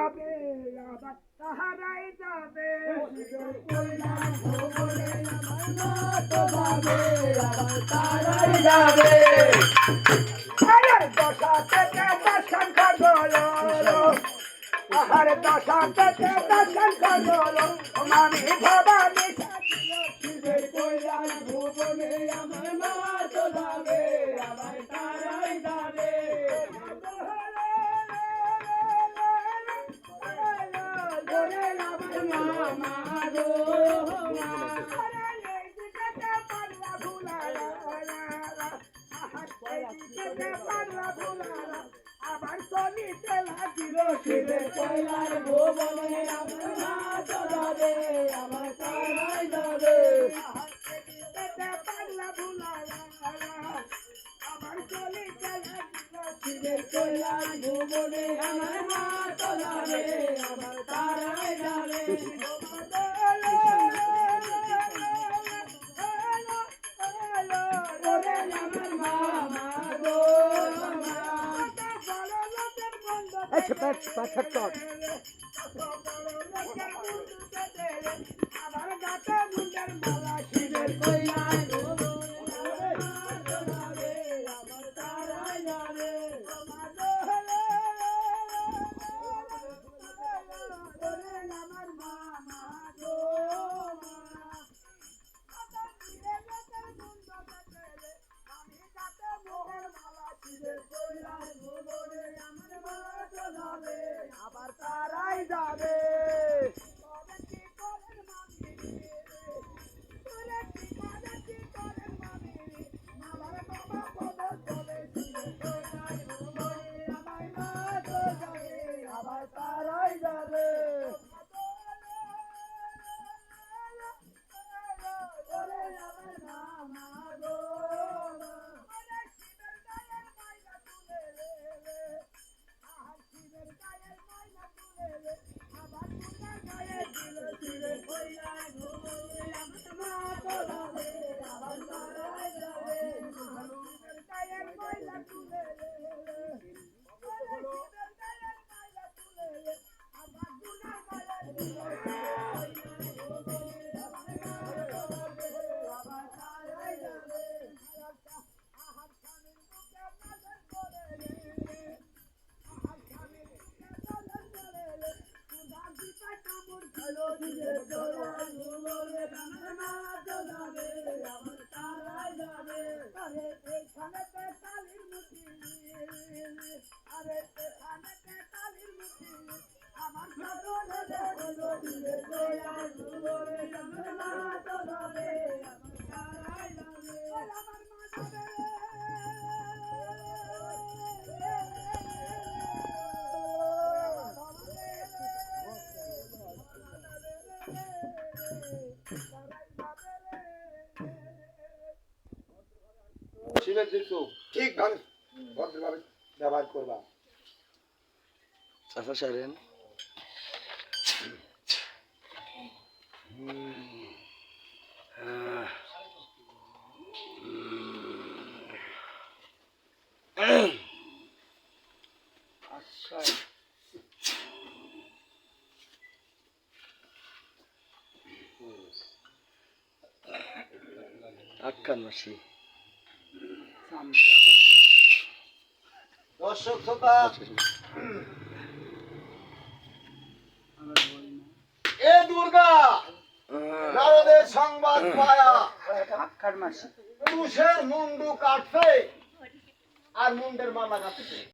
যাবে আবার তাহারাই যাবে দশা থেকে দর্শন করলো আহার দশা থেকে দর্শন করলো আমি ভবানী ভুবনে আমার মা তো যাবে আবার তারাই যাবে আবার চলিতে লাগিল শিবে কয়লার ভুবনে আমার মা তো যাবে আমার তারাই যাবে আবার চলিতে লাগিল শিবে কয়লার ভুবনে আমার মা তো যাবে আমার তারাই যাবে আবার গাতে মুন্ডের মালা শিবের কইলার আমার তারাই যাবে আমার মামা আবার তারাই যাবে আবার তারাই যাবে শিবের দৃশ্য ঠিকভাবে ভদ্রভাবে ব্যবহার করবা চাষা সারেন আক্কান মাসি দর্শক শ্রোতা এ দুর্গা নারদের সংবাদ পায়া তুষের মুন্ডু কাটছে আর মুন্ডের মালা কাটছে